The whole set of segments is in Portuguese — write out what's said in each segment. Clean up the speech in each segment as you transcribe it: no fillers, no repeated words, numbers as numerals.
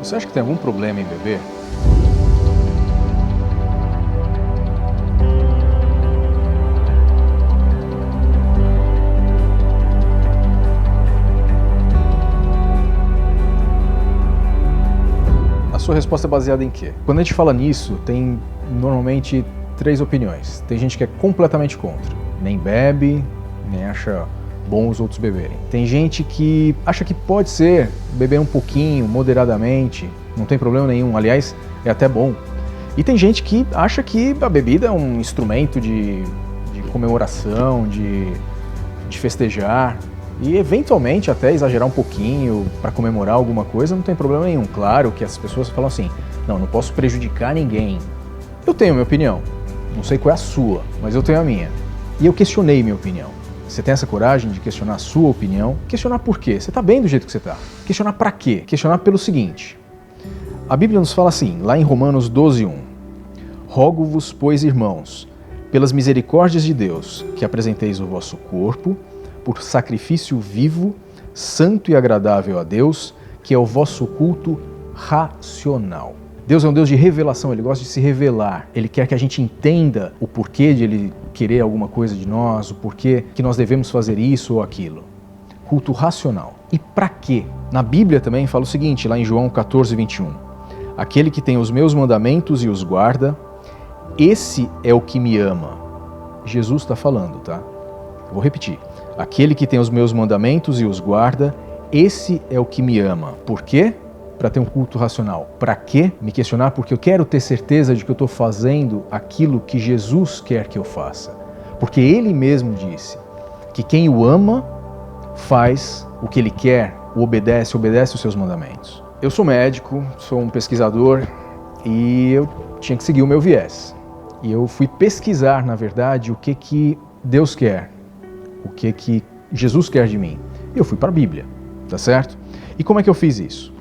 Você acha que tem algum problema em beber? A sua resposta é baseada em quê? Quando a gente fala nisso, tem normalmente 3 opiniões. Tem gente que é completamente contra, nem bebe, nem acha bom os outros beberem. Tem gente que acha que pode ser beber um pouquinho, moderadamente, não tem problema nenhum, aliás, é até bom. E tem gente que acha que a bebida é um instrumento de comemoração, de festejar, e eventualmente até exagerar um pouquinho para comemorar alguma coisa, não tem problema nenhum. Claro que as pessoas falam assim, não posso prejudicar ninguém. Eu tenho minha opinião, não sei qual é a sua, mas eu tenho a minha. E eu questionei minha opinião. Você tem essa coragem de questionar a sua opinião? Questionar por quê? Você está bem do jeito que você está. Questionar para quê? Questionar pelo seguinte. A Bíblia nos fala assim, lá em Romanos 12:1. Rogo-vos, pois, irmãos, pelas misericórdias de Deus, que apresenteis o vosso corpo por sacrifício vivo, santo e agradável a Deus, que é o vosso culto racional. Deus é um Deus de revelação, Ele gosta de se revelar. Ele quer que a gente entenda o porquê de Ele querer alguma coisa de nós, o porquê que nós devemos fazer isso ou aquilo. Culto racional. E para quê? Na Bíblia também fala o seguinte, lá em João 14:21. Aquele que tem os meus mandamentos e os guarda, esse é o que me ama. Jesus está falando, tá? Eu vou repetir. Aquele que tem os meus mandamentos e os guarda, esse é o que me ama. Por quê? Para ter um culto racional. Para quê? Me questionar porque eu quero ter certeza de que eu estou fazendo aquilo que Jesus quer que eu faça. Porque Ele mesmo disse que quem o ama faz o que Ele quer, obedece os seus mandamentos. Eu sou médico, sou um pesquisador e eu tinha que seguir o meu viés. E eu fui pesquisar, na verdade, o que Deus quer, o que Jesus quer de mim. E eu fui para a Bíblia, tá certo? E como é que eu fiz isso?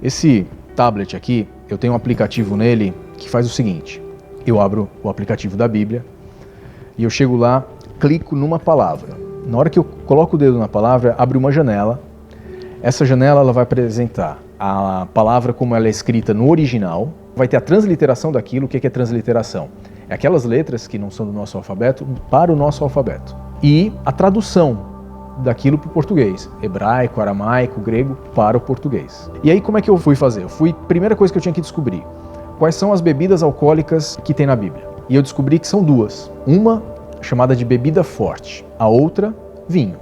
Esse tablet aqui, eu tenho um aplicativo nele que faz o seguinte. Eu abro o aplicativo da Bíblia e eu chego lá, clico numa palavra. Na hora que eu coloco o dedo na palavra, abre uma janela. Essa janela ela vai apresentar a palavra como ela é escrita no original. Vai ter a transliteração daquilo. O que é transliteração? É aquelas letras que não são do nosso alfabeto para o nosso alfabeto. E a tradução daquilo para o português, hebraico, aramaico, grego, para o português. E aí como é que eu fui fazer? Primeira coisa que eu tinha que descobrir, quais são as bebidas alcoólicas que tem na Bíblia. E eu descobri que são 2. Uma chamada de bebida forte, a outra, vinho.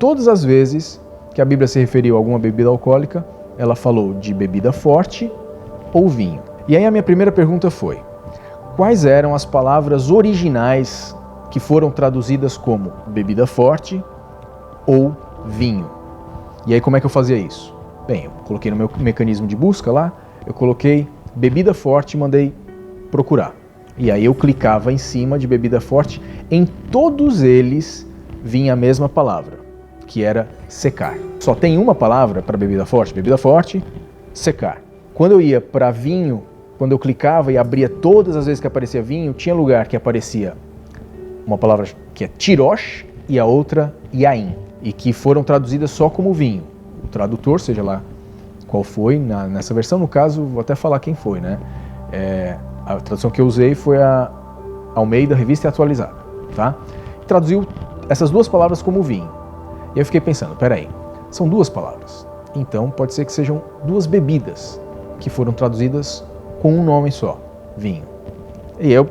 Todas as vezes que a Bíblia se referiu a alguma bebida alcoólica, ela falou de bebida forte ou vinho. E aí a minha primeira pergunta foi, quais eram as palavras originais que foram traduzidas como bebida forte ou vinho. E aí como é que eu fazia isso? Bem, eu coloquei no meu mecanismo de busca lá, eu coloquei bebida forte e mandei procurar. E aí eu clicava em cima de bebida forte, em todos eles vinha a mesma palavra, que era secar. Só tem uma palavra para bebida forte, secar. Quando eu ia para vinho, quando eu clicava e abria todas as vezes que aparecia vinho, tinha lugar que aparecia uma palavra que é tirosh e a outra yain. E que foram traduzidas só como vinho. O tradutor, seja lá qual foi, nessa versão, no caso, vou até falar quem foi, né? A tradução que eu usei foi a Almeida, Revista Atualizada, tá? Traduziu essas 2 palavras como vinho. E eu fiquei pensando, peraí, são 2 palavras. Então pode ser que sejam 2 bebidas que foram traduzidas com um nome só, vinho. E eu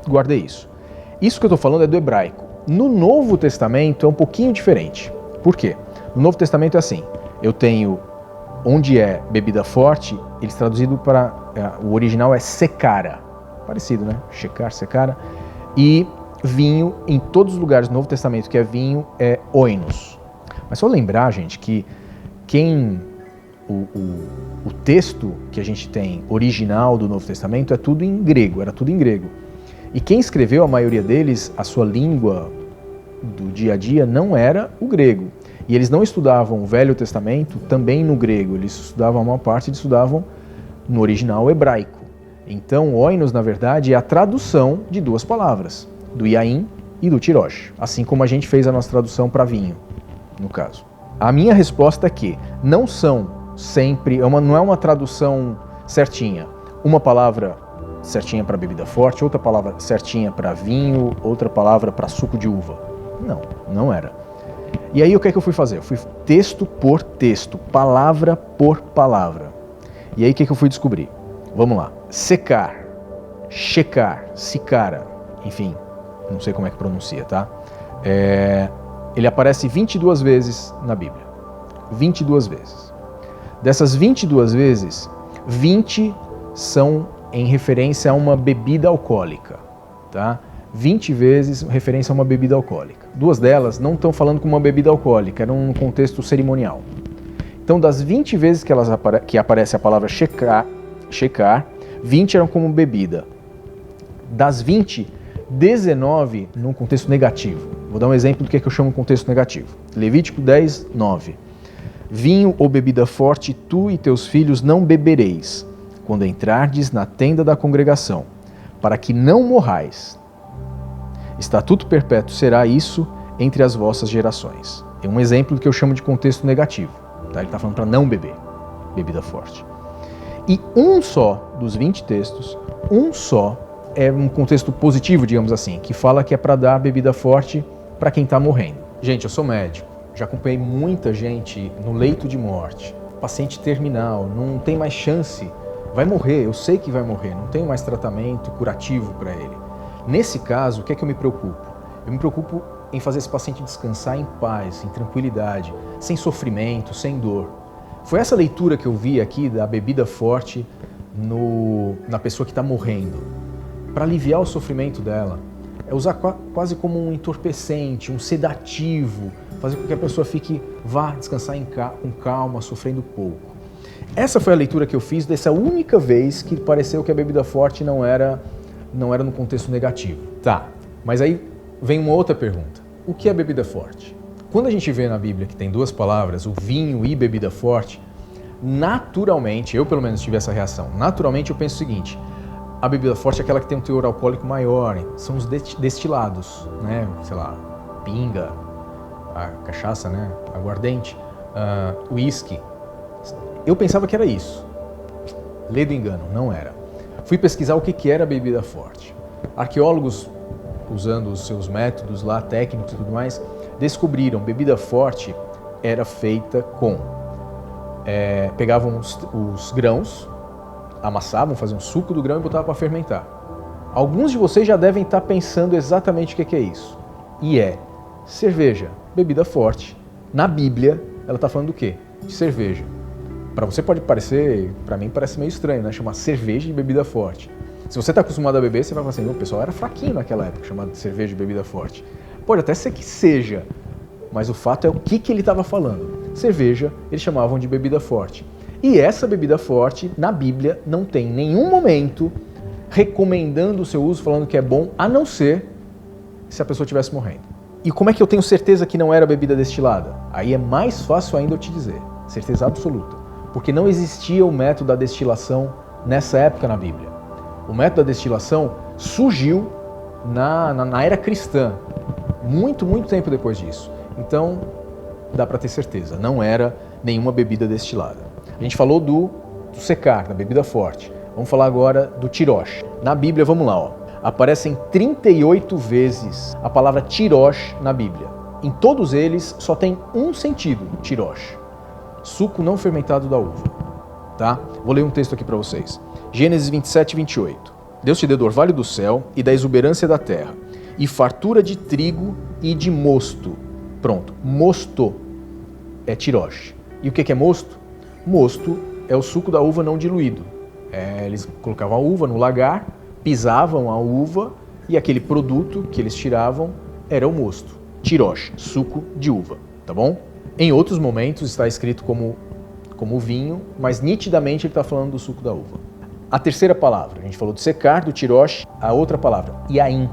guardei isso. Isso que eu estou falando é do hebraico. No Novo Testamento é um pouquinho diferente. Por quê? No Novo Testamento é assim, eu tenho, onde é bebida forte, eles traduzido para, o original é secara, parecido, né? Secara. E vinho, em todos os lugares do Novo Testamento que é vinho, é oinos. Mas só lembrar, gente, que o texto que a gente tem original do Novo Testamento é tudo em grego, era tudo em grego. E quem escreveu, a maioria deles, a sua língua do dia a dia não era o grego. E eles não estudavam o Velho Testamento também no grego, eles estudavam, a maior parte eles estudavam no original hebraico. Então, oinos, na verdade, é a tradução de 2 palavras, do yain e do tirosh, assim como a gente fez a nossa tradução para vinho, no caso. A minha resposta é que não são sempre, não é uma tradução certinha. Uma palavra certinha para bebida forte, outra palavra certinha para vinho, outra palavra para suco de uva. Não era. E aí o que é que eu fui fazer? Eu fui texto por texto, palavra por palavra. E aí o que é que eu fui descobrir? Vamos lá. Secar, checar, sicara, enfim, não sei como é que pronuncia, tá? Ele aparece 22 vezes na Bíblia. 22 vezes. Dessas 22 vezes, 20 são em referência a uma bebida alcoólica, tá? 20 vezes referência a uma bebida alcoólica. 2 delas não estão falando com uma bebida alcoólica, eram num contexto cerimonial. Então, das 20 vezes que aparece a palavra checar, 20 eram como bebida. Das 20, 19 num contexto negativo. Vou dar um exemplo do que eu chamo de contexto negativo. Levítico 10, 9. Vinho ou bebida forte, tu e teus filhos não bebereis, quando entrardes na tenda da congregação, para que não morrais. Estatuto perpétuo será isso entre as vossas gerações. É um exemplo do que eu chamo de contexto negativo. Tá? Ele está falando para não beber bebida forte. E um só dos 20 textos, um só é um contexto positivo, digamos assim, que fala que é para dar bebida forte para quem está morrendo. Gente, eu sou médico, já acompanhei muita gente no leito de morte, paciente terminal, não tem mais chance, vai morrer, eu sei que vai morrer, não tem mais tratamento curativo para ele. Nesse caso, o que é que eu me preocupo? Eu me preocupo em fazer esse paciente descansar em paz, em tranquilidade, sem sofrimento, sem dor. Foi essa leitura que eu vi aqui da bebida forte na pessoa que está morrendo. Para aliviar o sofrimento dela, é usar quase como um entorpecente, um sedativo, fazer com que a pessoa vá descansar com calma, sofrendo pouco. Essa foi a leitura que eu fiz dessa única vez que pareceu que a bebida forte não era no contexto negativo. Tá, mas aí vem uma outra pergunta. O que é bebida forte? Quando a gente vê na Bíblia que tem 2 palavras, o vinho e bebida forte, naturalmente, eu pelo menos tive essa reação, naturalmente eu penso o seguinte: a bebida forte é aquela que tem um teor alcoólico maior, são os destilados, né? Sei lá, pinga, a cachaça, né? Aguardente, uísque. Eu pensava que era isso. Lei do engano, não era. Fui pesquisar o que era bebida forte. Arqueólogos, usando os seus métodos lá, técnicos e tudo mais, descobriram bebida forte era feita com... pegavam os grãos, amassavam, faziam um suco do grão e botavam para fermentar. Alguns de vocês já devem estar pensando exatamente o que é isso. E é cerveja, bebida forte. Na Bíblia, ela está falando do quê? De cerveja. Para você pode parecer, para mim parece meio estranho, né? Chamar cerveja de bebida forte. Se você está acostumado a beber, você vai falar assim, o pessoal era fraquinho naquela época, chamado de cerveja de bebida forte. Pode até ser que seja, mas o fato é o que ele estava falando. Cerveja, eles chamavam de bebida forte. E essa bebida forte, na Bíblia, não tem nenhum momento recomendando o seu uso, falando que é bom, a não ser se a pessoa estivesse morrendo. E como é que eu tenho certeza que não era bebida destilada? Aí é mais fácil ainda eu te dizer, certeza absoluta. Porque não existia o método da destilação nessa época na Bíblia. O método da destilação surgiu na era cristã, muito tempo depois disso. Então, dá para ter certeza, não era nenhuma bebida destilada. A gente falou do secar, da bebida forte. Vamos falar agora do tirosh. Na Bíblia, vamos lá, ó. Aparecem 38 vezes a palavra tirosh na Bíblia. Em todos eles só tem um sentido, tirosh. Suco não fermentado da uva. Tá? Vou ler um texto aqui para vocês. Gênesis 27, 28. Deus te deu do orvalho do céu e da exuberância da terra, e fartura de trigo e de mosto. Pronto, mosto é tirosh. E o que é mosto? Mosto é o suco da uva não diluído. Eles colocavam a uva no lagar, pisavam a uva e aquele produto que eles tiravam era o mosto. Tirosh, suco de uva, tá bom? Em outros momentos está escrito como vinho, mas nitidamente ele está falando do suco da uva. A terceira palavra, a gente falou de secar, do tirosh, a outra palavra, iaim.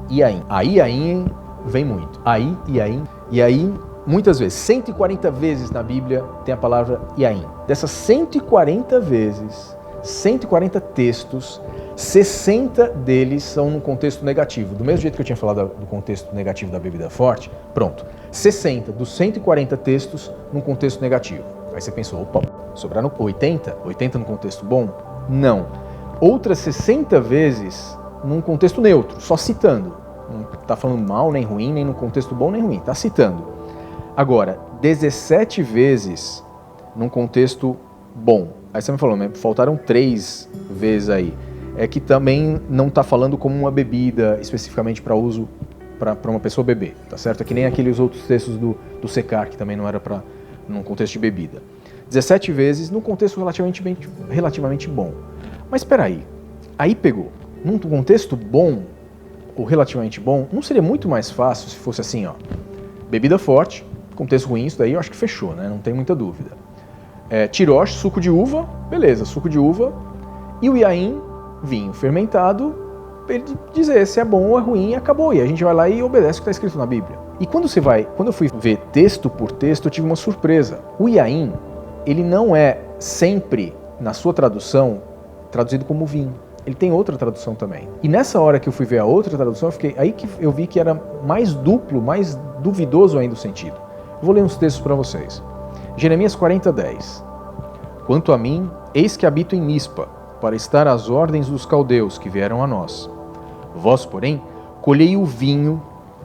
Iaim. A iaim vem muito. Aí, iaim. E aí, muitas vezes, 140 vezes na Bíblia tem a palavra iaim. Dessas 140 vezes, 140 textos, 60 deles são no contexto negativo. Do mesmo jeito que eu tinha falado do contexto negativo da bebida forte, pronto. 60 dos 140 textos no contexto negativo. Aí você pensou, opa, sobraram 80? 80 no contexto bom? Não. Outras 60 vezes num contexto neutro, só citando. Não está falando mal, nem ruim, nem no contexto bom, nem ruim. Está citando. Agora, 17 vezes num contexto bom. Aí você me falou, né? Faltaram 3 vezes aí. É que também não está falando como uma bebida especificamente para uso para uma pessoa beber, tá certo? É que nem aqueles outros textos do Secar, que também não era para num contexto de bebida. 17 vezes num contexto relativamente bom. Mas espera aí pegou. Num contexto bom, ou relativamente bom, não seria muito mais fácil se fosse assim, ó, bebida forte, contexto ruim, isso daí eu acho que fechou, né? Não tem muita dúvida. Tirosh, suco de uva, beleza, suco de uva, e o yain, vinho fermentado, ele dizer se é bom ou é ruim, acabou, e a gente vai lá e obedece o que está escrito na Bíblia. E quando eu fui ver texto por texto, eu tive uma surpresa. O yain, ele não é sempre, na sua tradução, traduzido como vinho. Ele tem outra tradução também. E nessa hora que eu fui ver a outra tradução, aí que eu vi que era mais duplo, mais duvidoso ainda o sentido. Eu vou ler uns textos para vocês. Jeremias 40:10. Quanto a mim, eis que habito em Mispa, para estar às ordens dos caldeus que vieram a nós. Vós, porém, colhei o vinho,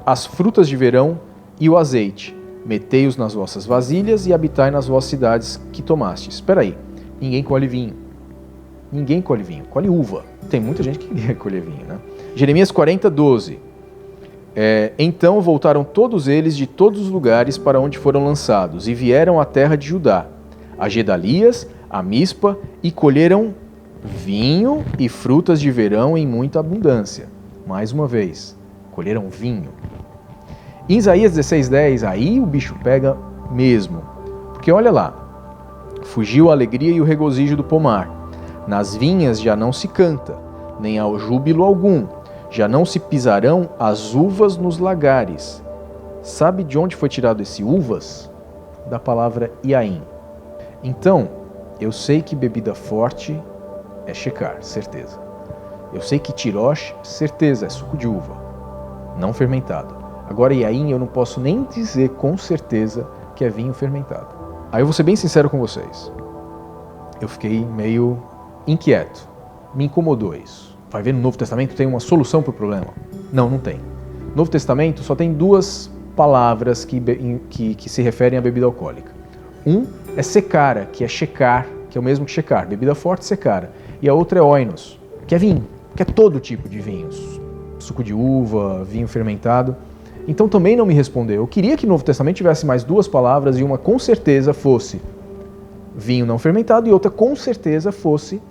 as frutas de verão e o azeite. Metei-os nas vossas vasilhas e habitai nas vossas cidades que tomastes. Espera aí, ninguém colhe vinho. Ninguém colhe vinho, colhe uva. Tem muita gente que quer colher vinho, né? Jeremias 40:12. Então voltaram todos eles de todos os lugares para onde foram lançados e vieram à terra de Judá, a Gedalias, a Mispa, e colheram vinho e frutas de verão em muita abundância. Mais uma vez, colheram vinho. Em Isaías 16:10, aí o bicho pega mesmo. Porque olha lá, fugiu a alegria e o regozijo do pomar. Nas vinhas já não se canta, nem há júbilo algum. Já não se pisarão as uvas nos lagares. Sabe de onde foi tirado esse uvas? Da palavra yain. Então, eu sei que bebida forte é shecar, certeza. Eu sei que tirosh, certeza, é suco de uva, não fermentado. Agora, yain, eu não posso nem dizer com certeza que é vinho fermentado. Aí eu vou ser bem sincero com vocês. Eu fiquei meio inquieto. Me incomodou isso. Vai ver, no Novo Testamento tem uma solução para o problema? Não, não tem. No Novo Testamento só tem 2 palavras que se referem à bebida alcoólica. Um é secara, que é shecar, que é o mesmo que shecar, bebida forte, secara. E a outra é oinos, que é vinho, que é todo tipo de vinhos. Suco de uva, vinho fermentado. Então também não me respondeu. Eu queria que no Novo Testamento tivesse mais 2 palavras e uma com certeza fosse vinho não fermentado e outra com certeza fosse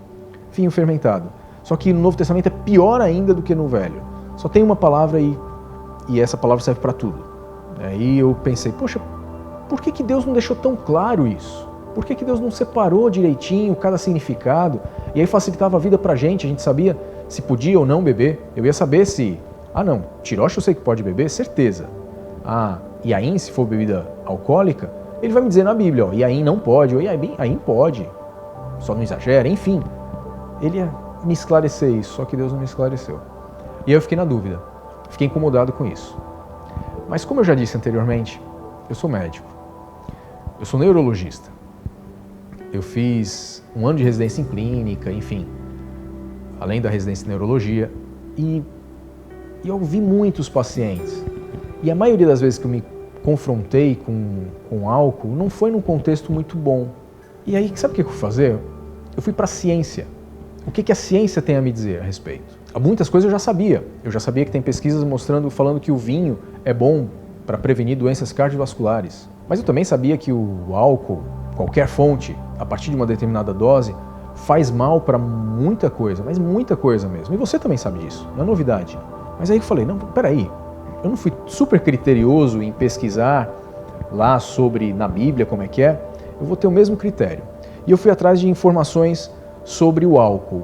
vinho fermentado. Só que no Novo Testamento é pior ainda do que no Velho. Só tem uma palavra e essa palavra serve para tudo. Aí eu pensei, poxa, por que Deus não deixou tão claro isso? Por que Deus não separou direitinho cada significado? E aí facilitava a vida pra gente, a gente sabia se podia ou não beber. Eu ia saber se, não, tirosh eu sei que pode beber, certeza. Yain, se for bebida alcoólica, ele vai me dizer na Bíblia, yain não pode, ou yain pode, só não exagera, enfim. Ele ia me esclarecer isso, só que Deus não me esclareceu. E aí eu fiquei na dúvida, fiquei incomodado com isso. Mas como eu já disse anteriormente, eu sou médico, eu sou neurologista, eu fiz 1 ano de residência em clínica, enfim, além da residência em neurologia, e eu vi muitos pacientes. E a maioria das vezes que eu me confrontei com álcool, não foi num contexto muito bom. E aí, sabe o que eu fui fazer? Eu fui para a ciência. O que a ciência tem a me dizer a respeito? Muitas coisas eu já sabia. Eu já sabia que tem pesquisas falando que o vinho é bom para prevenir doenças cardiovasculares. Mas eu também sabia que o álcool, qualquer fonte, a partir de uma determinada dose, faz mal para muita coisa, mas muita coisa mesmo. E você também sabe disso, não é novidade. Mas aí eu falei, não, peraí, eu não fui super criterioso em pesquisar lá na Bíblia como é que é, eu vou ter o mesmo critério. E eu fui atrás de informações sobre o álcool,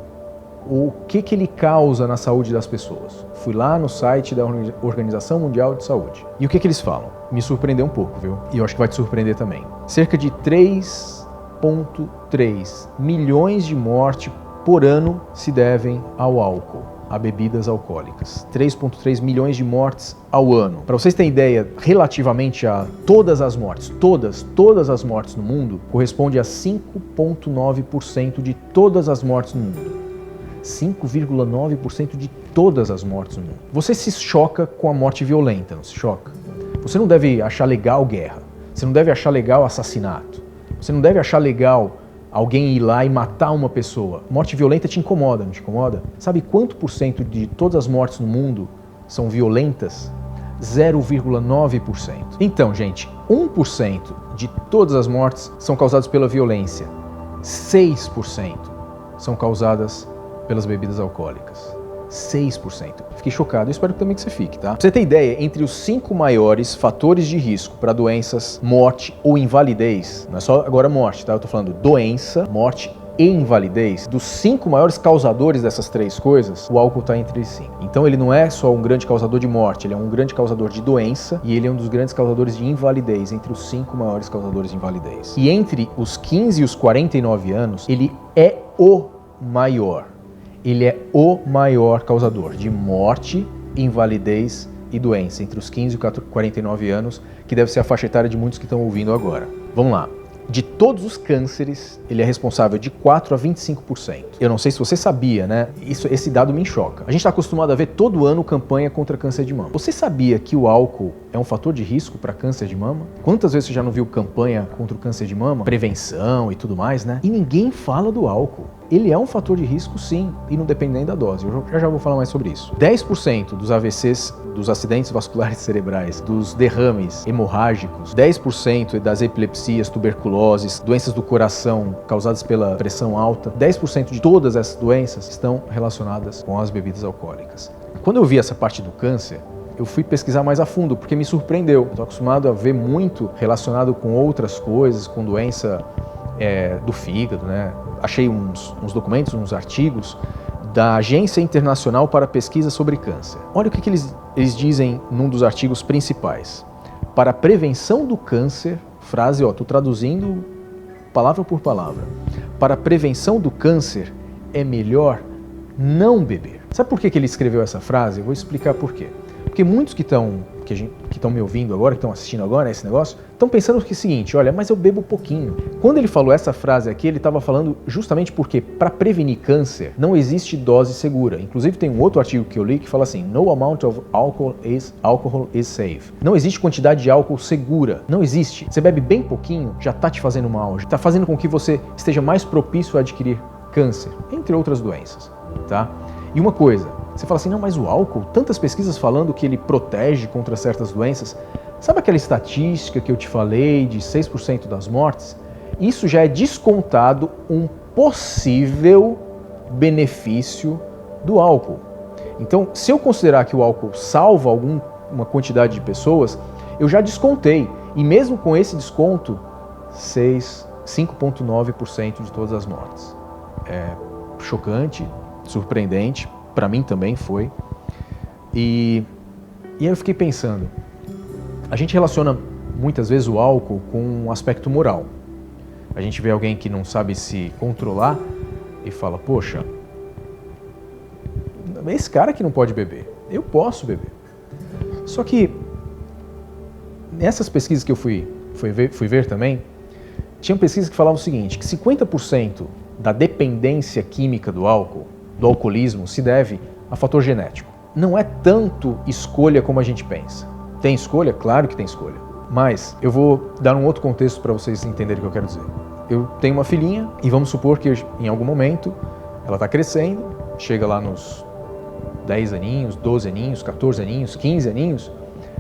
o que ele causa na saúde das pessoas. Fui lá no site da Organização Mundial de Saúde. E o que eles falam? Me surpreendeu um pouco, viu? E eu acho que vai te surpreender também. Cerca de 3,3 milhões de mortes por ano se devem ao álcool. a bebidas alcoólicas. 3,3 milhões de mortes ao ano. Para vocês terem ideia, relativamente a todas as mortes, todas as mortes no mundo, corresponde a 5,9% de todas as mortes no mundo. 5,9% de todas as mortes no mundo. Você se choca com a morte violenta, não se choca? Você não deve achar legal guerra. Você não deve achar legal assassinato. Você não deve achar legal alguém ir lá e matar uma pessoa. Morte violenta te incomoda, não te incomoda? Sabe quanto por cento de todas as mortes no mundo são violentas? 0,9%. Então, gente, 1% de todas as mortes são causadas pela violência. 6% são causadas pelas bebidas alcoólicas. 6%. Fiquei chocado, eu espero também que você fique, tá? Pra você ter ideia, entre os 5 maiores fatores de risco para doenças, morte ou invalidez, não é só agora morte, tá? Eu tô falando doença, morte e invalidez, dos 5 maiores causadores dessas 3 coisas, o álcool tá entre os 5. Então ele não é só um grande causador de morte, ele é um grande causador de doença e ele é um dos grandes causadores de invalidez, entre os 5 maiores causadores de invalidez. E entre os 15 e os 49 anos, ele é o maior. Ele é o maior causador de morte, invalidez e doença entre os 15 e 49 anos, que deve ser a faixa etária de muitos que estão ouvindo agora. Vamos lá. De todos os cânceres, ele é responsável de 4 a 25%. Eu não sei se você sabia, né? Esse dado me choca. A gente está acostumado a ver todo ano campanha contra câncer de mama. Você sabia que o álcool é um fator de risco para câncer de mama? Quantas vezes você já não viu campanha contra o câncer de mama? Prevenção e tudo mais, né? E ninguém fala do álcool. Ele é um fator de risco, sim, e não depende nem da dose. Eu já vou falar mais sobre isso. 10% dos AVCs, dos acidentes vasculares cerebrais, dos derrames hemorrágicos, 10% das epilepsias, tuberculoses, doenças do coração causadas pela pressão alta, 10% de todas essas doenças estão relacionadas com as bebidas alcoólicas. Quando eu vi essa parte do câncer, eu fui pesquisar mais a fundo, porque me surpreendeu. Estou acostumado a ver muito relacionado com outras coisas, com doença do fígado, né? Achei uns documentos, uns artigos da Agência Internacional para Pesquisa sobre Câncer. Olha o que eles dizem num dos artigos principais. Para a prevenção do câncer, frase, estou traduzindo palavra por palavra. Para a prevenção do câncer, é melhor não beber. Sabe por que ele escreveu essa frase? Eu vou explicar por quê. Porque muitos que estão me ouvindo agora, que estão assistindo agora esse negócio, estão pensando que é o seguinte, olha, mas eu bebo pouquinho. Quando ele falou essa frase aqui, ele estava falando justamente porque para prevenir câncer não existe dose segura. Inclusive tem um outro artigo que eu li que fala assim, no amount of alcohol is safe. Não existe quantidade de álcool segura. Não existe. Você bebe bem pouquinho, já está te fazendo mal, já está fazendo com que você esteja mais propício a adquirir câncer, entre outras doenças, tá? E uma coisa, você fala assim, não, mas o álcool, tantas pesquisas falando que ele protege contra certas doenças. Sabe aquela estatística que eu te falei de 6% das mortes? Isso já é descontado um possível benefício do álcool. Então, se eu considerar que o álcool salva uma quantidade de pessoas, eu já descontei. E mesmo com esse desconto, 5,9% de todas as mortes. É chocante, surpreendente. Para mim também foi. E aí eu fiquei pensando, a gente relaciona muitas vezes o álcool com um aspecto moral. A gente vê alguém que não sabe se controlar e fala, poxa, é esse cara que não pode beber, eu posso beber. Só que nessas pesquisas que eu fui ver também, tinham pesquisas que falavam o seguinte, que 50% da dependência química do álcool, do alcoolismo, se deve a fator genético. Não é tanto escolha como a gente pensa. Tem escolha? Claro que tem escolha. Mas eu vou dar um outro contexto para vocês entenderem o que eu quero dizer. Eu tenho uma filhinha e vamos supor que em algum momento ela está crescendo, chega lá nos 10 aninhos, 12 aninhos, 14 aninhos, 15 aninhos,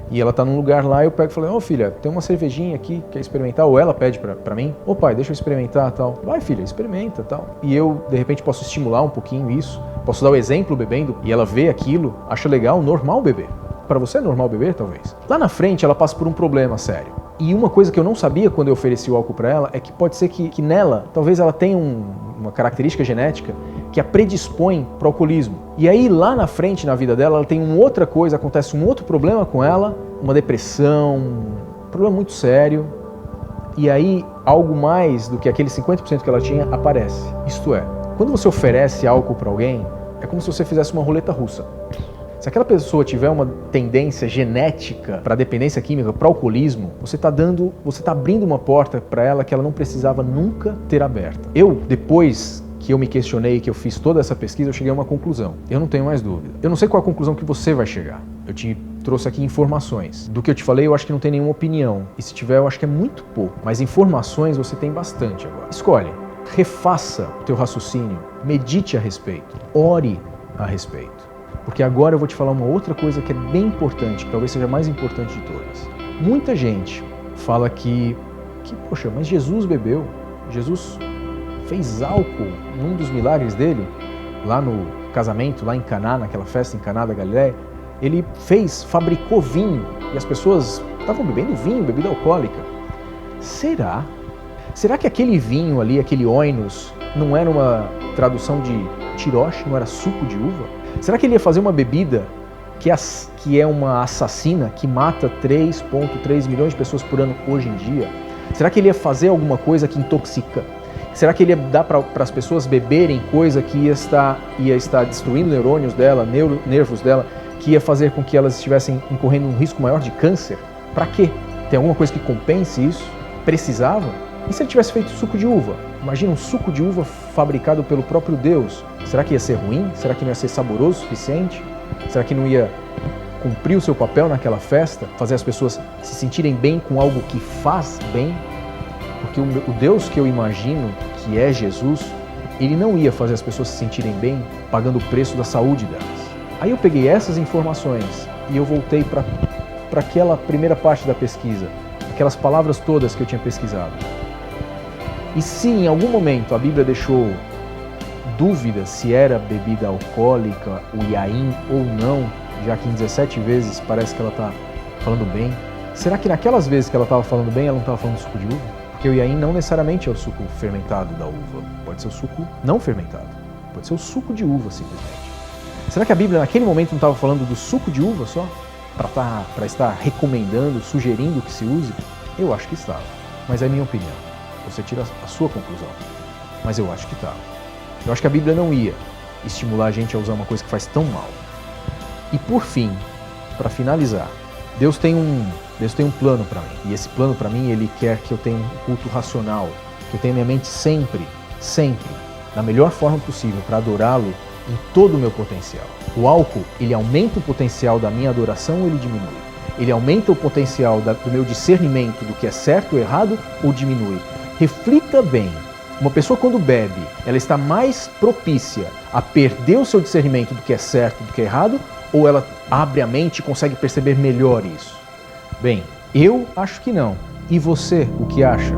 e ela está num lugar lá e eu pego e falo, filha, tem uma cervejinha aqui, quer experimentar? Ou ela pede para mim, pai, deixa eu experimentar, tal. Vai, filha, experimenta, tal. E eu, de repente, posso estimular um pouquinho isso, posso dar o exemplo bebendo, e ela vê aquilo, acha legal, normal beber. Para você é normal beber, talvez. Lá na frente, ela passa por um problema sério. E uma coisa que eu não sabia quando eu ofereci o álcool para ela é que pode ser que nela, talvez ela tenha uma característica genética que a predispõe para o alcoolismo. E aí lá na frente, na vida dela, ela tem uma outra coisa, acontece um outro problema com ela, uma depressão, um problema muito sério. E aí algo mais do que aquele 50% que ela tinha aparece. Isto é, quando você oferece álcool para alguém, é como se você fizesse uma roleta russa. Se aquela pessoa tiver uma tendência genética para dependência química, para alcoolismo, você está abrindo uma porta para ela que ela não precisava nunca ter aberta. Depois que eu me questionei, que eu fiz toda essa pesquisa, eu cheguei a uma conclusão. Eu não tenho mais dúvida. Eu não sei qual a conclusão que você vai chegar. Eu te trouxe aqui informações. Do que eu te falei, eu acho que não tem nenhuma opinião. E se tiver, eu acho que é muito pouco. Mas informações você tem bastante agora. Escolhe. Refaça o teu raciocínio. Medite a respeito. Ore a respeito. Porque agora eu vou te falar uma outra coisa que é bem importante, que talvez seja a mais importante de todas. Muita gente fala que poxa, mas Jesus bebeu. Jesus fez álcool num dos milagres dele, lá no casamento, lá em Caná, naquela festa em Caná da Galileia. Ele fabricou vinho e as pessoas estavam bebendo vinho, bebida alcoólica. Será? Será que aquele vinho ali, aquele oinos, não era uma tradução de tiroche, não era suco de uva? Será que ele ia fazer uma bebida que é uma assassina, que mata 3,3 milhões de pessoas por ano hoje em dia? Será que ele ia fazer alguma coisa que intoxica? Será que ele ia dar para as pessoas beberem coisa que ia estar destruindo neurônios dela, nervos dela, que ia fazer com que elas estivessem incorrendo um risco maior de câncer? Para quê? Tem alguma coisa que compense isso? Precisava? E se ele tivesse feito suco de uva? Imagina um suco de uva fabricado pelo próprio Deus. Será que ia ser ruim? Será que não ia ser saboroso o suficiente? Será que não ia cumprir o seu papel naquela festa? Fazer as pessoas se sentirem bem com algo que faz bem? Porque o Deus que eu imagino, que é Jesus, ele não ia fazer as pessoas se sentirem bem pagando o preço da saúde delas. Aí eu peguei essas informações e eu voltei para aquela primeira parte da pesquisa, aquelas palavras todas que eu tinha pesquisado. E se em algum momento a Bíblia deixou dúvida se era bebida alcoólica, o Yain ou não, já que em 17 vezes parece que ela está falando bem, será que naquelas vezes que ela estava falando bem, ela não estava falando de suco de uva? Porque o Yain não necessariamente é o suco fermentado da uva, pode ser o suco não fermentado, pode ser o suco de uva simplesmente. Será que a Bíblia naquele momento não estava falando do suco de uva só? Para estar recomendando, sugerindo que se use? Eu acho que estava, mas é a minha opinião. Você tira a sua conclusão, mas eu acho que estava. Eu acho que a Bíblia não ia estimular a gente a usar uma coisa que faz tão mal. E por fim, para finalizar, Deus tem um plano para mim. E esse plano para mim, Ele quer que eu tenha um culto racional, que eu tenha minha mente sempre, da melhor forma possível para adorá-lo em todo o meu potencial. O álcool, ele aumenta o potencial da minha adoração ou ele diminui? Ele aumenta o potencial do meu discernimento do que é certo ou errado ou diminui? Reflita bem. Uma pessoa quando bebe, ela está mais propícia a perder o seu discernimento do que é certo do que é errado, ou ela abre a mente e consegue perceber melhor isso? Bem, eu acho que não. E você, o que acha?